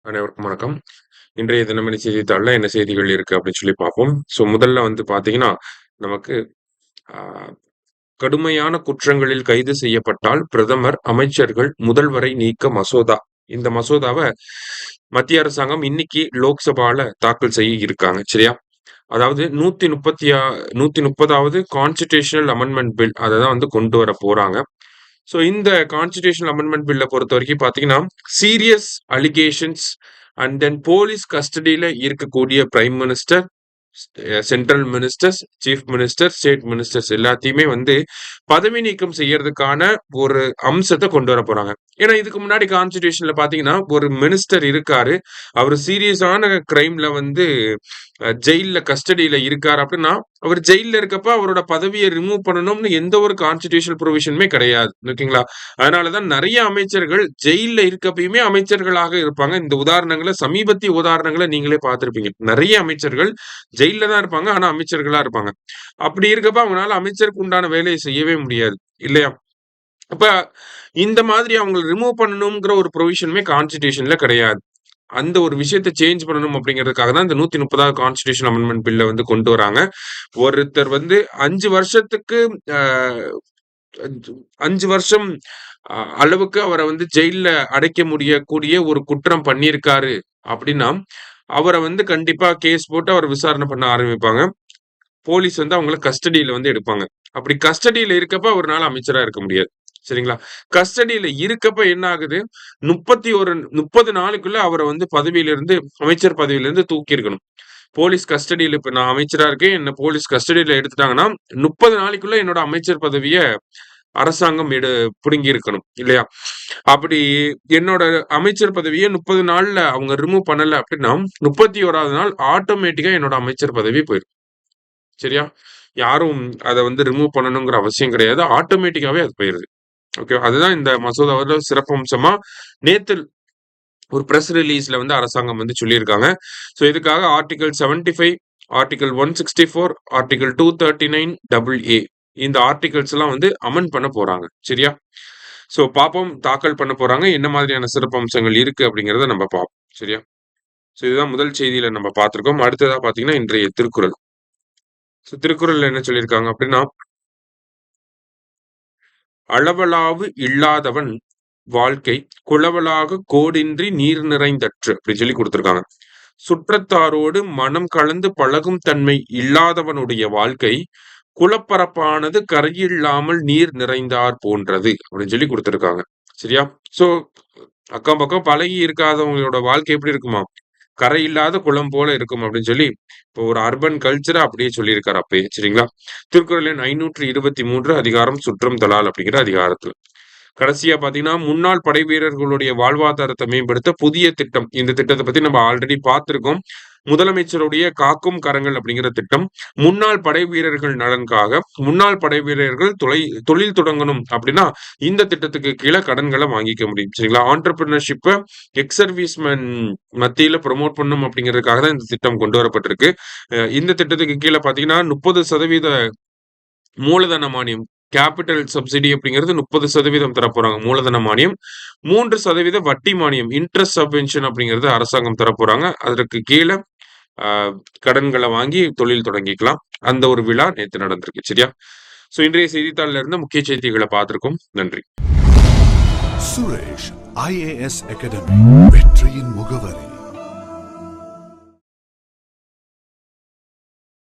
அனைவருக்கும் வணக்கம். இன்றைய தினமணி செய்தித்தாள்ல என்ன செய்திகள் இருக்கு அப்படின்னு சொல்லி பார்ப்போம். முதல்ல பார்த்தீங்கன்னா, நமக்கு ஆ கடுமையான குற்றங்களில் கைது செய்யப்பட்டால் பிரதமர், அமைச்சர்கள், முதல்வரை நீக்க மசோதா. இந்த மசோதாவ மத்திய அரசாங்கம் இன்னைக்கு லோக்சபால தாக்கல் செய்ய இருக்காங்க. சரியா? அதாவது 130வது கான்ஸ்டிடியூஷனல் அமெண்ட்மென்ட் பில் அத தான் கொண்டு வர போறாங்க. இந்த கான்ஸ்டிடியூஷனல் அமெண்ட்மென்ட் பில்ல பொறுத்தவரைக்கும் பார்த்தீங்கன்னா, serious allegations and then police கஸ்டடியில இருக்கக்கூடிய prime minister, central ministers, chief minister, state ministers எல்லாத்தையுமே பதவி நீக்கம் செய்யறதுக்கான ஒரு அம்சத்த கொண்டு வர போறாங்க. ஏன்னா, இதுக்கு முன்னாடி கான்ஸ்டிடியூஷன்ல பார்த்தீங்கன்னா, ஒரு மினிஸ்டர் இருக்காரு. அவரு சீரியஸான கிரைம்ல ஜெயில்ல கஸ்டடியில இருக்காரு அப்படின்னா, அவர் ஜெயில்ல இருக்கப்ப அவரோட பதவிய ரிமூவ் பண்ணணும்னு எந்த ஒரு கான்ஸ்டிடியூஷனல் புரோவிஷனுமே கிடையாது. ஓகேங்களா? அதனால தான் நெறைய அமைச்சர்கள் ஜெயில்ல இருக்கப்பயுமே அமைச்சர்களாக இருப்பாங்க. இந்த சமீபத்திய உதாரணங்கள நீங்களே பார்த்திருப்பீங்க. நெறைய அமைச்சர்கள் ஜெயில்ல தான் இருப்பாங்க. ஆனா அமைச்சர்களா இருப்பாங்க. அப்படி இருக்கப்ப அவங்களால அமைச்சருக்கு உண்டான வேலைய செய்யவே முடியாது. இல்லையா? அப்ப இந்த மாதிரி அவங்கள ரிமூவ் பண்ணணும்ங்கிற ஒரு புரோவிஷனுமே கான்ஸ்டிடியூஷன்ல கிடையாது. அந்த ஒரு விஷயத்த சேஞ்ச் பண்ணணும் அப்படிங்கிறதுக்காக தான் இந்த 130வது கான்ஸ்டிடியூஷன் அமெண்ட்மென்ட் பில்ல கொண்டு வராங்க. ஒருத்தர் 5 வருஷத்துக்கு அ 5 வருஷம் அளவுக்கு அவர ஜெயில்ல அடைக்க முடியக்கூடிய ஒரு குற்றம் பண்ணியிருக்காரு அப்படின்னா, அவர கண்டிப்பா கேஸ் போட்டு அவர விசாரணை பண்ண ஆரம்பிப்பாங்க. போலீஸ் அவங்கள கஸ்டடியில எடுப்பாங்க. அப்படி கஸ்டடியில இருக்கப்ப அவருனால அமைச்சரா இருக்க முடியாது. சரிங்களா? கஸ்டடியில இருக்கப்ப என்ன ஆகுது? 30 நாளுக்குள்ள அவர பதவியிலிருந்து அமைச்சர் பதவியிலிருந்து தூக்கியிருக்கணும். போலீஸ் கஸ்டடியில இப்ப நான் அமைச்சரா இருக்கேன். என்ன போலீஸ் கஸ்டடியில எடுத்துட்டாங்கன்னா, 30 நாளைக்குள்ள என்னோட அமைச்சர் பதவிய அரசாங்கம் புடுங்கி இருக்கணும். இல்லையா? அப்படி என்னோட அமைச்சர் பதவிய 30 நாள்ல அவங்க ரிமூவ் பண்ணல அப்படின்னா, 31வது நாள் ஆட்டோமேட்டிக்கா என்னோட அமைச்சர் பதவி போயிரும். சரியா? யாரும் அத ரிமூவ் பண்ணணுங்கிற அவசியம் கிடையாது. ஆட்டோமேட்டிக்காவே அது போயிருது. ஓகே. அதுதான் இந்த மசோதாவோட சிறப்பம்சமா நேத்து ஒரு பிரஸ் ரிலீஸ்ல அரசாங்கம் சொல்லியிருக்காங்க. இதுக்காக ஆர்டிகிள் 75, ஆர்டிகிள் 164, ஆர்டிகிள் 239 AA இந்த ஆர்டிகிள்ஸ் எல்லாம் அமெண்ட் பண்ண போறாங்க. சரியா? பாப்போம் தாக்கல் பண்ண போறாங்க. என்ன மாதிரியான சிறப்பம்சங்கள் இருக்கு அப்படிங்கிறத நம்ம பார்ப்போம். சரியா? இதுதான் முதல் செய்தியில நம்ம பார்த்திருக்கோம். அடுத்ததா பார்த்தீங்கன்னா, இன்றைய திருக்குறள். திருக்குறள்ல என்ன சொல்லியிருக்காங்க அப்படின்னா, அளவளாவு இல்லாதவன் வாழ்க்கை குளவளாக கோடின்றி நீர் நிறைந்தற்று அப்படி சொல்லி கொடுத்திருக்காங்க. சுற்றத்தாரோடு மனம் கலந்து பழகும் தன்மை இல்லாதவனுடைய வாழ்க்கை குளப்பரப்பானது கரையில்லாமல் நீர் நிறைந்தார் போன்றது அப்படின்னு சொல்லி கொடுத்திருக்காங்க. சரியா? சோ அக்கம் பக்கம் பழகி இருக்காதவங்களோட வாழ்க்கை எப்படி இருக்குமா? கரை இல்லாத குளம் போல இருக்கும் அப்படின்னு சொல்லி இப்போ ஒரு அர்பன் கல்ச்சரை அப்படியே சொல்லியிருக்காரு அப்பயே. சரிங்களா? திருக்குறள் எண் 523 அதிகாரம் சுற்றம் தொழால் அப்படிங்கிற அதிகாரத்துல. கடைசியா பாத்தீங்கன்னா, முன்னாள் படை வீரர்களுடைய வாழ்வாதாரத்தை மேம்படுத்த புதிய திட்டம். இந்த திட்டத்தை பத்தி நம்ம ஆல்ரெடி பார்த்திருக்கோம். முதலமைச்சருடைய காக்கும் கரங்கள் அப்படிங்கிற திட்டம். முன்னாள் படை வீரர்கள் நலனுக்காக முன்னாள் படை வீரர்கள் தொழில் தொடங்கணும் அப்படின்னா இந்த திட்டத்துக்கு கீழே கடன்களை வாங்கிக்க முடியும். சரிங்களா? ஆண்டர்பிரினர்ஷிப்ப எக்ஸ் சர்வீஸ்மேன் மத்தியில ப்ரமோட் பண்ணும் அப்படிங்கிறதுக்காக தான் இந்த திட்டம் கொண்டு வரப்பட்டிருக்கு. இந்த திட்டத்துக்கு கீழே பாத்தீங்கன்னா 30% மூலதன மானியம் கேபிட்டல் சப்சிடி அப்படிங்கிறது 30% தரப்போறாங்க மூலதன மானியம். 3% வட்டி மானியம் இன்ட்ரெஸ்ட் சப்வென்ஷன் அப்படிங்கிறது அரசாங்கம் தரப்போறாங்க. அதற்கு கீழ கடன்களை வாங்கி தொழில் தொடங்கிக்கலாம். அந்த ஒரு விழா நேத்து நடந்திருக்கு. சரியா? இன்றைய செய்தித்தாள்ல இருந்த முக்கிய செய்திகளை பார்த்திருக்கோம். நன்றி. சுரேஷ் IAS அகாடமி வெற்றியின் முக